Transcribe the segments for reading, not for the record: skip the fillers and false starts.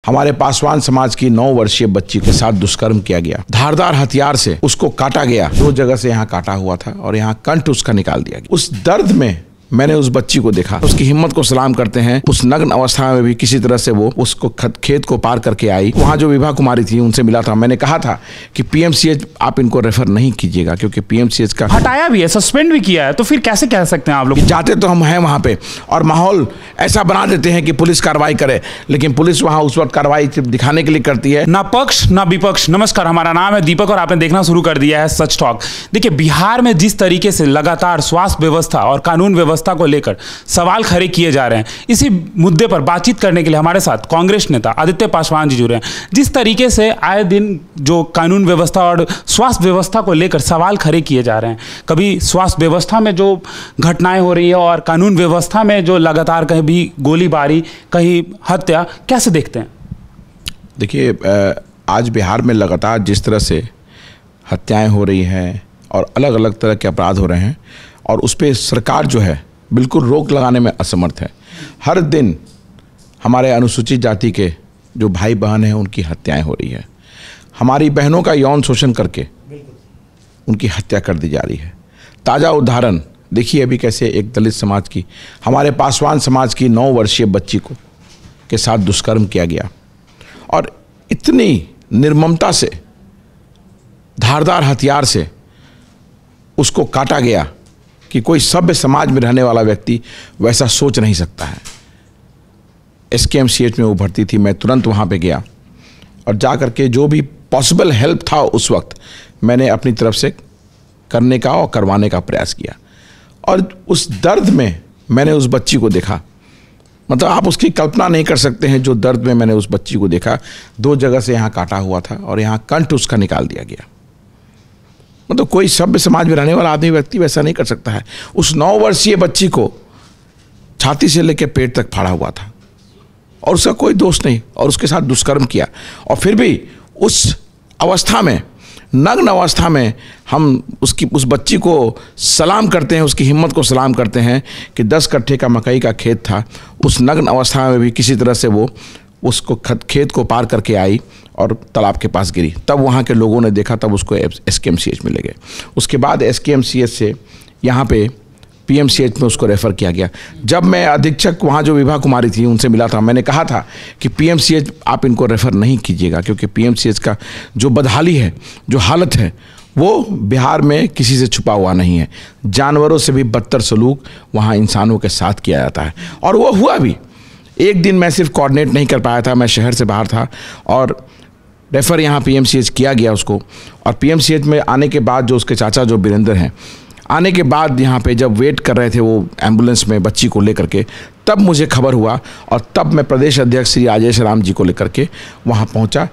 हमारे पासवान समाज की 9 वर्षीय बच्ची के साथ दुष्कर्म किया गया। धारदार हथियार से उसको काटा गया। 2 जगह से यहाँ काटा हुआ था और यहाँ कंठ उसका निकाल दिया गया। उस दर्द में मैंने उस बच्ची को देखा। उसकी हिम्मत को सलाम करते हैं। उस नग्न अवस्था में भी किसी तरह से वो उसको खेत को पार करके आई। वहाँ जो विभा कुमारी थी उनसे मिला था। मैंने कहा था कि पीएमसीएच आप इनको रेफर नहीं कीजिएगा, क्योंकि पीएमसीएच का हटाया भी है, सस्पेंड भी किया है, तो फिर कैसे कह सकते हैं आप लोग? जाते तो हम हैं वहाँ पे और माहौल ऐसा बना देते हैं कि पुलिस कार्रवाई करे, लेकिन पुलिस वहाँ उस वक्त कार्रवाई दिखाने के लिए करती है। ना पक्ष ना विपक्ष। नमस्कार, हमारा नाम है दीपक और आपने देखना शुरू कर दिया है सच टॉक। देखिए, बिहार में जिस तरीके से लगातार स्वास्थ्य व्यवस्था और कानून व्यवस्था को लेकर सवाल खड़े किए जा रहे हैं, इसी मुद्दे पर बातचीत करने के लिए हमारे साथ कांग्रेस नेता आदित्य पासवान जी जुड़े हैं। जिस तरीके से आए दिन जो कानून व्यवस्था और स्वास्थ्य व्यवस्था को लेकर सवाल खड़े किए जा रहे हैं, कभी स्वास्थ्य व्यवस्था में जो घटनाएं हो रही है और कानून व्यवस्था में जो लगातार कहीं भी गोलीबारी, कहीं हत्या, कैसे देखते हैं? देखिए, आज बिहार में लगातार जिस तरह से हत्याएं हो रही हैं और अलग अलग तरह के अपराध हो रहे हैं और उस पर सरकार जो है बिल्कुल रोक लगाने में असमर्थ है। हर दिन हमारे अनुसूचित जाति के जो भाई बहन हैं उनकी हत्याएं हो रही है। हमारी बहनों का यौन शोषण करके उनकी हत्या कर दी जा रही है। ताज़ा उदाहरण देखिए अभी कैसे एक दलित समाज की, हमारे पासवान समाज की 9 वर्षीय बच्ची को के साथ दुष्कर्म किया गया और इतनी निर्ममता से धारदार हथियार से उसको काटा गया कि कोई सभ्य समाज में रहने वाला व्यक्ति वैसा सोच नहीं सकता है। SKMCH में वो भर्ती थी। मैं तुरंत वहाँ पे गया और जा करके जो भी पॉसिबल हेल्प था उस वक्त मैंने अपनी तरफ से करने का और करवाने का प्रयास किया। और उस दर्द में मैंने उस बच्ची को देखा, मतलब आप उसकी कल्पना नहीं कर सकते हैं जो दर्द में मैंने उस बच्ची को देखा। 2 जगह से यहाँ काटा हुआ था और यहाँ कंठ उसका निकाल दिया गया। मतलब कोई सभ्य समाज में रहने वाला आदमी व्यक्ति वैसा नहीं कर सकता है। उस 9 वर्षीय बच्ची को छाती से लेकर पेट तक फाड़ा हुआ था और उसका कोई दोष नहीं और उसके साथ दुष्कर्म किया। और फिर भी उस अवस्था में, नग्न अवस्था में हम उस बच्ची को सलाम करते हैं, उसकी हिम्मत को सलाम करते हैं कि 10 कट्ठे का मकई का खेत था। उस नग्न अवस्था में भी किसी तरह से वो उसको खेत को पार करके आई और तालाब के पास गिरी। तब वहाँ के लोगों ने देखा, तब उसको SKMCH में ले गए। उसके बाद SKMCH से यहाँ पे PMCH में उसको रेफ़र किया गया। जब मैं अधीक्षक वहाँ जो विभा कुमारी थी उनसे मिला था, मैंने कहा था कि PMCH आप इनको रेफ़र नहीं कीजिएगा, क्योंकि PMCH का जो बदहाली है, जो हालत है, वो बिहार में किसी से छुपा हुआ नहीं है। जानवरों से भी बदतर सलूक वहाँ इंसानों के साथ किया जाता है और वो हुआ भी। एक दिन मैं सिर्फ कोऑर्डिनेट नहीं कर पाया था, मैं शहर से बाहर था और रेफ़र यहाँ PMCH किया गया उसको। और PMCH में आने के बाद जो उसके चाचा जो वीरेंद्र हैं, आने के बाद यहाँ पे जब वेट कर रहे थे वो एम्बुलेंस में बच्ची को लेकर के, तब मुझे खबर हुआ और तब मैं प्रदेश अध्यक्ष श्री राजेश राम जी को लेकर के वहाँ पहुँचा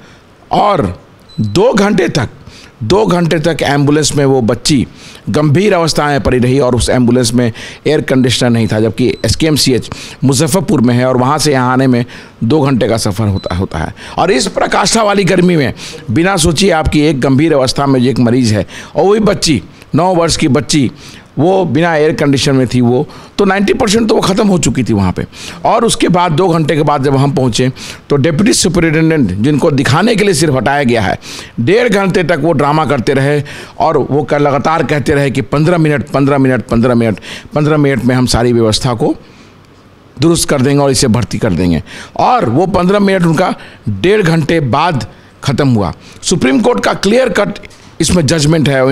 और 2 घंटे तक एम्बुलेंस में वो बच्ची गंभीर अवस्था में पड़ी रही और उस एम्बुलेंस में एयर कंडीशनर नहीं था, जबकि SKMCH मुजफ्फरपुर में है और वहाँ से यहाँ आने में 2 घंटे का सफ़र होता है। और इस प्रकाष्ठा वाली गर्मी में बिना सोचिए आपकी एक गंभीर अवस्था में एक मरीज़ है और वही बच्ची 9 वर्ष की बच्ची वो बिना एयर कंडीशन में थी, वो तो 90% तो वो ख़त्म हो चुकी थी वहाँ पे। और उसके बाद 2 घंटे के बाद जब हम पहुँचे तो डिप्टी सुपरिटेंडेंट, जिनको दिखाने के लिए सिर्फ हटाया गया है, 1.5 घंटे तक वो ड्रामा करते रहे और वो लगातार कहते रहे कि 15 मिनट में हम सारी व्यवस्था को दुरुस्त कर देंगे और इसे भर्ती कर देंगे। और वो 15 मिनट उनका 1.5 घंटे बाद ख़त्म हुआ। सुप्रीम कोर्ट का क्लियर कट इसमें जजमेंट है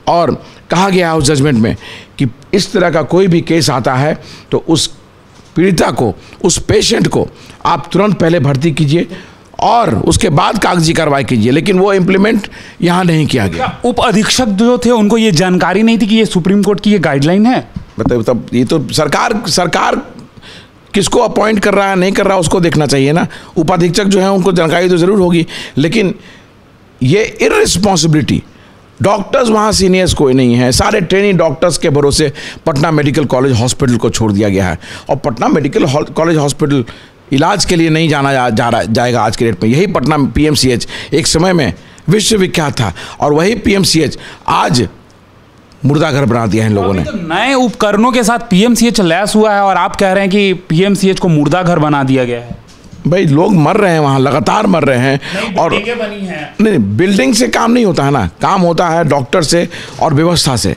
और कहा गया है उस जजमेंट में कि इस तरह का कोई भी केस आता है तो उस पीड़िता को, उस पेशेंट को आप तुरंत पहले भर्ती कीजिए और उसके बाद कागजी कार्रवाई कीजिए। लेकिन वो इम्प्लीमेंट यहाँ नहीं किया गया। उप अधीक्षक जो थे उनको ये जानकारी नहीं थी कि ये सुप्रीम कोर्ट की ये गाइडलाइन है? मतलब ये तो सरकार किसको अपॉइंट कर रहा है नहीं कर रहा उसको देखना चाहिए ना। उपाधीक्षक जो है उनको जानकारी तो ज़रूर होगी, लेकिन ये इररिस्पॉन्सिबिलिटी, डॉक्टर्स वहाँ सीनियर्स कोई नहीं है, सारे ट्रेनिंग डॉक्टर्स के भरोसे पटना मेडिकल कॉलेज हॉस्पिटल को छोड़ दिया गया है। और पटना मेडिकल कॉलेज हॉस्पिटल इलाज के लिए नहीं जाएगा आज के डेट में। यही पटना PMCH एक समय में विश्वविख्यात था और वही PMCH आज मुर्दा घर बना दिया है इन लोगों ने। तो नए उपकरणों के साथ PMCH लैस हुआ है और आप कह रहे हैं कि PMCH को मुर्दा घर बना दिया गया है। भाई लोग मर रहे हैं वहाँ, लगातार मर रहे हैं। और बनी है। नहीं, बिल्डिंग से काम नहीं होता है ना, काम होता है डॉक्टर से और व्यवस्था से।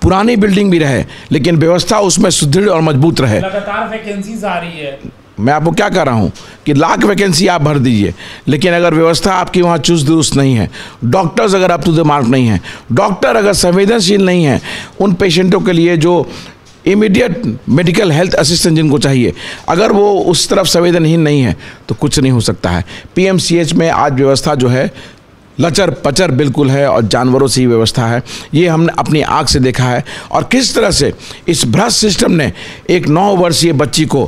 पुरानी बिल्डिंग भी रहे लेकिन व्यवस्था उसमें सुदृढ़ और मजबूत रहे। लगातार वैकेंसीज आ रही है। मैं आपको क्या कह रहा हूँ कि लाख वैकेंसी आप भर दीजिए, लेकिन अगर व्यवस्था आपकी वहाँ चुस्त दुरुस्त नहीं है, डॉक्टर्स अगर अप टू द मार्क नहीं है, डॉक्टर अगर संवेदनशील नहीं है उन पेशेंटों के लिए जो इमीडिएट मेडिकल हेल्थ असिस्टेंट जिनको चाहिए, अगर वो उस तरफ संवेदनहीन नहीं है तो कुछ नहीं हो सकता है। पीएमसीएच में आज व्यवस्था जो है लचर पचर बिल्कुल है और जानवरों से ही व्यवस्था है। ये हमने अपनी आँख से देखा है। और किस तरह से इस भ्रष्ट सिस्टम ने एक 9 वर्षीय बच्ची को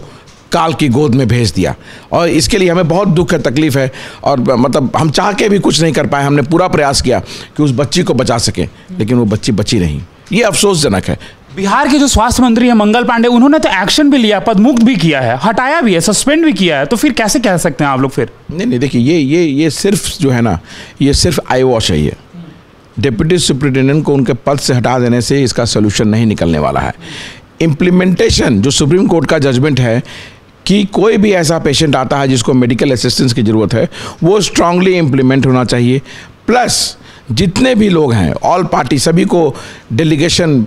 काल की गोद में भेज दिया, और इसके लिए हमें बहुत दुख है, तकलीफ है। और मतलब हम चाह के भी कुछ नहीं कर पाए। हमने पूरा प्रयास किया कि उस बच्ची को बचा सकें, लेकिन वो बच्ची बची नहीं। ये अफसोसजनक है। बिहार के जो स्वास्थ्य मंत्री हैं मंगल पांडे, उन्होंने तो एक्शन भी लिया, पदमुक्त भी किया है, हटाया भी है, सस्पेंड भी किया है। तो फिर कैसे कह सकते हैं आप लोग फिर? नहीं, देखिए ये सिर्फ जो है ना, ये सिर्फ आई वॉश है। ये डिप्टी सुप्रिंटेंडेंट को उनके पद से हटा देने से इसका सोल्यूशन नहीं निकलने वाला है। इम्प्लीमेंटेशन जो सुप्रीम कोर्ट का जजमेंट है कि कोई भी ऐसा पेशेंट आता है जिसको मेडिकल असिस्टेंस की ज़रूरत है, वो स्ट्रांगली इम्प्लीमेंट होना चाहिए। प्लस जितने भी लोग हैं, ऑल पार्टी, सभी को डेलीगेशन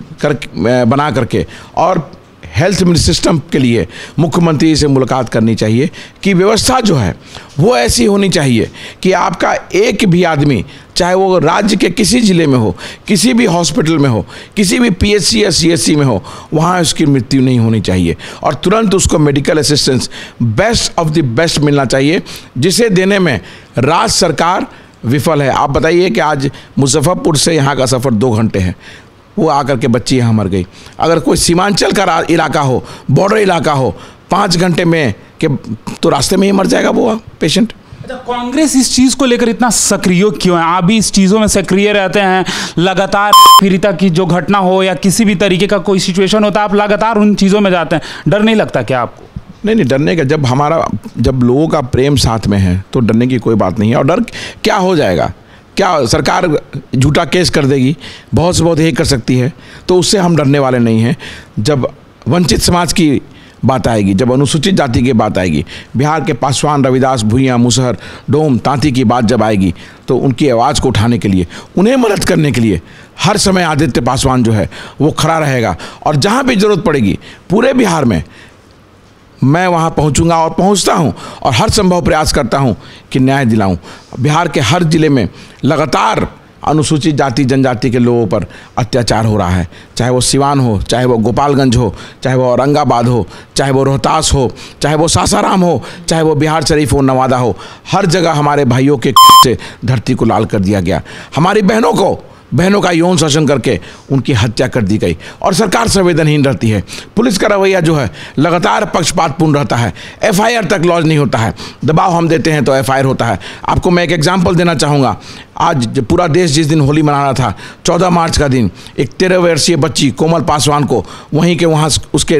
बना करके और हेल्थ सिस्टम के लिए मुख्यमंत्री से मुलाकात करनी चाहिए कि व्यवस्था जो है वो ऐसी होनी चाहिए कि आपका एक भी आदमी, चाहे वो राज्य के किसी ज़िले में हो, किसी भी हॉस्पिटल में हो, किसी भी पीएचसी या सीएचसी में हो, वहाँ उसकी मृत्यु नहीं होनी चाहिए और तुरंत उसको medical assistance best of the best मिलना चाहिए, जिसे देने में राज्य सरकार विफल है। आप बताइए कि आज मुजफ्फरपुर से यहाँ का सफ़र 2 घंटे है, वो आकर के बच्ची यहाँ मर गई। अगर कोई सीमांचल का इलाका हो, बॉर्डर इलाका हो, 5 घंटे में के तो रास्ते में ही मर जाएगा वो पेशेंट। अच्छा, कांग्रेस इस चीज़ को लेकर इतना सक्रिय क्यों है? आप भी इस चीज़ों में सक्रिय रहते हैं, लगातार पीड़िता की जो घटना हो या किसी भी तरीके का कोई सिचुएशन होता है, आप लगातार उन चीज़ों में जाते हैं। डर नहीं लगता क्या आपको? नहीं, डरने का, जब लोगों का प्रेम साथ में है तो डरने की कोई बात नहीं है। और डर क्या हो जाएगा? क्या सरकार झूठा केस कर देगी? बहुत से बहुत यही कर सकती है, तो उससे हम डरने वाले नहीं हैं। जब वंचित समाज की बात आएगी, जब अनुसूचित जाति की बात आएगी, बिहार के पासवान, रविदास, भुइयाँ, मुसहर, डोम, तांती की बात जब आएगी, तो उनकी आवाज़ को उठाने के लिए, उन्हें मदद करने के लिए हर समय आदित्य पासवान जो है वो खड़ा रहेगा। और जहाँ भी ज़रूरत पड़ेगी पूरे बिहार में मैं वहाँ पहुँचूंगा और पहुँचता हूँ और हर संभव प्रयास करता हूँ कि न्याय दिलाऊँ। बिहार के हर ज़िले में लगातार अनुसूचित जाति जनजाति के लोगों पर अत्याचार हो रहा है, चाहे वो सिवान हो, चाहे वो गोपालगंज हो, चाहे वो औरंगाबाद हो, चाहे वो रोहतास हो, चाहे वो सासाराम हो, चाहे वो बिहार शरीफ हो, नवादा हो। हर जगह हमारे भाइयों के से धरती को लाल कर दिया गया। हमारी बहनों का यौन शोषण करके उनकी हत्या कर दी गई और सरकार संवेदनहीन रहती है। पुलिस का रवैया जो है लगातार पक्षपातपूर्ण रहता है। एफआईआर तक लॉन्च नहीं होता है, दबाव हम देते हैं तो एफआईआर होता है। आपको मैं एक एग्जांपल देना चाहूँगा। आज पूरा देश जिस दिन होली मना रहा था, 14 मार्च का दिन, एक 13 वर्षीय बच्ची कोमल पासवान को वहीं के वहाँ उसके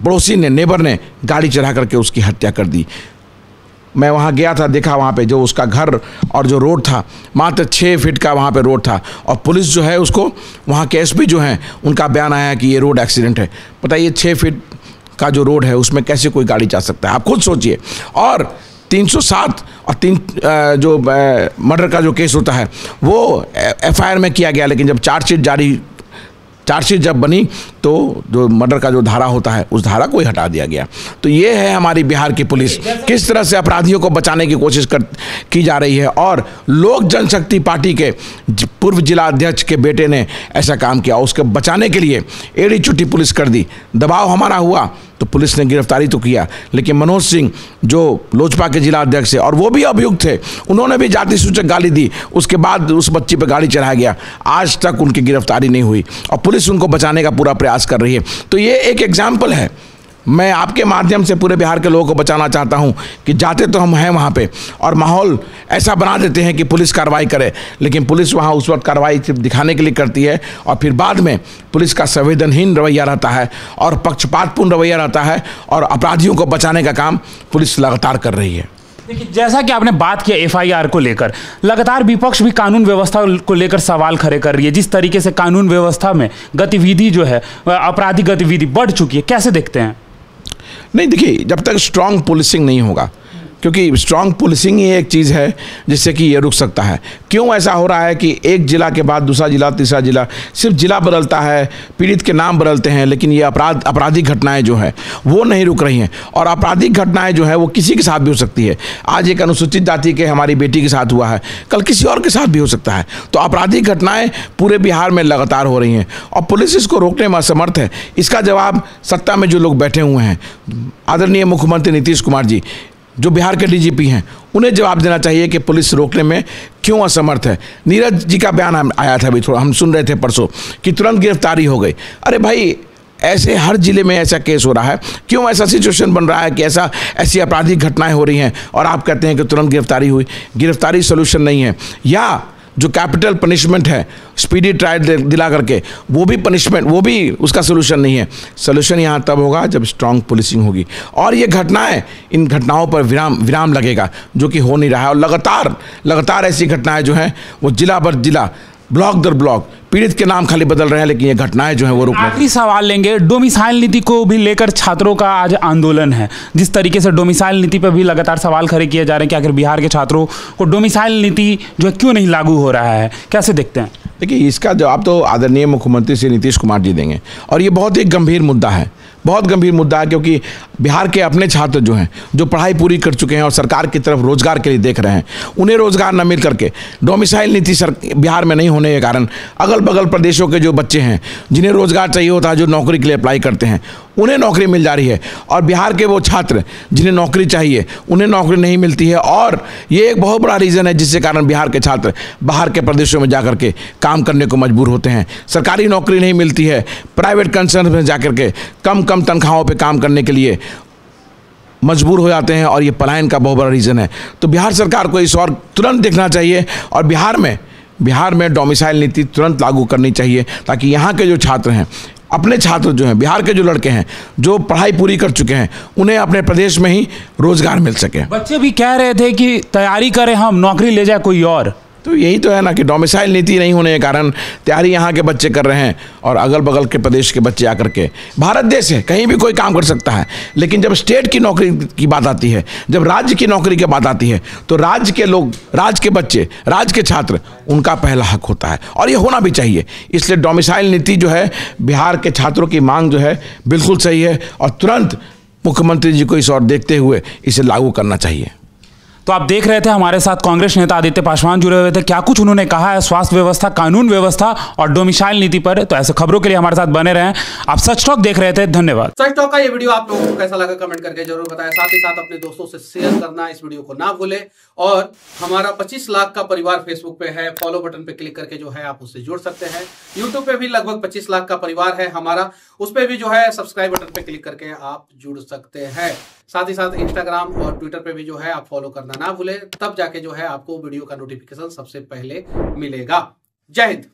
पड़ोसी ने, नेबर ने गाड़ी चढ़ा करके उसकी हत्या कर दी। मैं वहाँ गया था, देखा वहाँ पे जो उसका घर और जो रोड था, मात्र 6 फीट का वहाँ पे रोड था और पुलिस जो है उसको, वहाँ के एसपी जो हैं उनका बयान आया कि ये रोड एक्सीडेंट है। बताइए 6 फीट का जो रोड है उसमें कैसे कोई गाड़ी जा सकता है? आप खुद सोचिए। और 307 और 3 जो मर्डर का जो केस होता है वो एफआईआर में किया गया, लेकिन जब चार्जशीट जब बनी तो जो मर्डर का जो धारा होता है उस धारा को ही हटा दिया गया। तो ये है हमारी बिहार की पुलिस, किस तरह से अपराधियों को बचाने की कोशिश की जा रही है। और लोक जनशक्ति पार्टी के पूर्व जिला अध्यक्ष के बेटे ने ऐसा काम किया, उसके बचाने के लिए एड़ी चुट्टी पुलिस कर दी। दबाव हमारा हुआ तो पुलिस ने गिरफ्तारी तो किया, लेकिन मनोज सिंह जो लोजपा के जिला अध्यक्ष है और वो भी अभियुक्त थे, उन्होंने भी जाति सूचक गाली दी। उसके बाद उस बच्ची पर गाड़ी चढ़ाया गया, आज तक उनकी गिरफ्तारी नहीं हुई और पुलिस उनको बचाने का पूरा प्रयास कर रही है। तो ये एक एग्जाम्पल है। मैं आपके माध्यम से पूरे बिहार के लोगों को बचाना चाहता हूं कि जाते तो हम हैं वहां पे और माहौल ऐसा बना देते हैं कि पुलिस कार्रवाई करे, लेकिन पुलिस वहां उस वक्त कार्रवाई सिर्फ दिखाने के लिए करती है और फिर बाद में पुलिस का संवेदनहीन रवैया रहता है और पक्षपातपूर्ण रवैया रहता है और अपराधियों को बचाने का काम पुलिस लगातार कर रही है। देखिए, जैसा कि आपने बात किया एफआईआर को लेकर, लगातार विपक्ष भी कानून व्यवस्था को लेकर सवाल खड़े कर रही है। जिस तरीके से कानून व्यवस्था में गतिविधि जो है, आपराधिक गतिविधि बढ़ चुकी है, कैसे देखते हैं? नहीं, देखिए, जब तक स्ट्रांग पुलिसिंग नहीं होगा क्योंकि स्ट्रांग पुलिसिंग ही एक चीज़ है जिससे कि ये रुक सकता है। क्यों ऐसा हो रहा है कि एक जिला के बाद दूसरा जिला, तीसरा जिला, सिर्फ जिला बदलता है, पीड़ित के नाम बदलते हैं, लेकिन ये आपराधिक घटनाएं जो है वो नहीं रुक रही हैं। और आपराधिक घटनाएं जो है वो किसी के साथ भी हो सकती है। आज एक अनुसूचित जाति के हमारी बेटी के साथ हुआ है, कल किसी और के साथ भी हो सकता है। तो आपराधिक घटनाएं पूरे बिहार में लगातार हो रही हैं और पुलिस इसको रोकने में असमर्थ है। इसका जवाब सत्ता में जो लोग बैठे हुए हैं, आदरणीय मुख्यमंत्री नीतीश कुमार जी जो बिहार के डीजीपी हैं, उन्हें जवाब देना चाहिए कि पुलिस रोकने में क्यों असमर्थ है। नीरज जी का बयान आया था अभी, थोड़ा हम सुन रहे थे परसों कि तुरंत गिरफ्तारी हो गई। अरे भाई, ऐसे हर जिले में ऐसा केस हो रहा है, क्यों ऐसा सिचुएशन बन रहा है कि ऐसी आपराधिक घटनाएं हो रही हैं और आप कहते हैं कि तुरंत गिरफ्तारी हुई। गिरफ्तारी सोल्यूशन नहीं है, या जो कैपिटल पनिशमेंट है, स्पीडी ट्रायल दिला करके, वो भी पनिशमेंट, वो भी उसका सोल्यूशन नहीं है। सोल्यूशन यहाँ तब होगा जब स्ट्रांग पुलिसिंग होगी और ये घटनाएं, इन घटनाओं पर विराम लगेगा, जो कि हो नहीं रहा है। और लगातार ऐसी घटनाएं जो हैं वो जिला भर जिला, ब्लॉक दर ब्लॉक, पीड़ित के नाम खाली बदल रहे हैं, लेकिन ये घटनाएं जो हैं वो रुक नहीं। आखिरी सवाल लेंगे, डोमिसाइल नीति को भी लेकर छात्रों का आज आंदोलन है। जिस तरीके से डोमिसाइल नीति पर भी लगातार सवाल खड़े किए जा रहे हैं कि आखिर बिहार के छात्रों को डोमिसाइल नीति जो है क्यों नहीं लागू हो रहा है, कैसे देखते हैं? देखिए, इसका जवाब तो आदरणीय मुख्यमंत्री श्री नीतीश कुमार जी देंगे और ये बहुत ही गंभीर मुद्दा है, बहुत गंभीर मुद्दा है, क्योंकि बिहार के अपने छात्र जो हैं, जो पढ़ाई पूरी कर चुके हैं और सरकार की तरफ रोजगार के लिए देख रहे हैं, उन्हें रोजगार न मिल करके डोमिसाइल नीति बिहार में नहीं होने के कारण अगल बगल प्रदेशों के जो बच्चे हैं जिन्हें रोजगार चाहिए होता है, जो नौकरी के लिए अप्लाई करते हैं, उन्हें नौकरी मिल जा रही है और बिहार के वो छात्र जिन्हें नौकरी चाहिए उन्हें नौकरी नहीं मिलती है। और ये एक बहुत बड़ा रीज़न है जिसके कारण बिहार के छात्र बाहर के प्रदेशों में जाकर के काम करने को मजबूर होते हैं। सरकारी नौकरी नहीं मिलती है, प्राइवेट कंसर्न में जाकर के कम तनख्वाहों पे काम करने के लिए मजबूर हो जाते हैं और ये पलायन का बहुत बड़ा रीज़न है। तो बिहार सरकार को इस और तुरंत देखना चाहिए और बिहार में डोमिसाइल नीति तुरंत लागू करनी चाहिए, ताकि यहाँ के जो छात्र हैं, अपने छात्र जो हैं, बिहार के जो लड़के हैं जो पढ़ाई पूरी कर चुके हैं, उन्हें अपने प्रदेश में ही रोजगार मिल सके। बच्चे भी कह रहे थे कि तैयारी करें हम, नौकरी ले जाए कोई और। तो यही तो है ना कि डोमिसाइल नीति नहीं होने के कारण तैयारी यहाँ के बच्चे कर रहे हैं और अगल बगल के प्रदेश के बच्चे आकर के, भारत देश है, कहीं भी कोई काम कर सकता है, लेकिन जब स्टेट की नौकरी की बात आती है, जब राज्य की नौकरी की बात आती है, तो राज्य के लोग, राज्य के बच्चे, राज्य के छात्र, उनका पहला हक होता है और ये होना भी चाहिए। इसलिए डोमिसाइल नीति जो है, बिहार के छात्रों की मांग जो है बिल्कुल सही है और तुरंत मुख्यमंत्री जी को इस और देखते हुए इसे लागू करना चाहिए। तो आप देख रहे थे हमारे साथ कांग्रेस नेता आदित्य पासवान जुड़े हुए थे, क्या कुछ उन्होंने कहा है स्वास्थ्य व्यवस्था, कानून व्यवस्था और डोमिसाइल नीति पर। तो ऐसे खबरों के लिए हमारे साथ बने रहें। आप सच टॉक देख रहे थे, धन्यवाद। सच टॉक का ये वीडियो आप लोगों को कैसा लगा कमेंट करके जरूर बताएं। साथ ही साथ अपने दोस्तों से शेयर करना इस वीडियो को ना भूले और हमारा 25 लाख का परिवार फेसबुक पे है, फॉलो बटन पे क्लिक करके जो है आप उससे जुड़ सकते हैं। यूट्यूब पे भी लगभग 25 लाख का परिवार है हमारा, उस पे भी जो है सब्सक्राइब बटन पे क्लिक करके आप जुड़ सकते हैं। साथ ही साथ इंस्टाग्राम और ट्विटर पे भी जो है आप फॉलो करना ना भूले, तब जाके जो है आपको वीडियो का नोटिफिकेशन सबसे पहले मिलेगा। जय हिंद।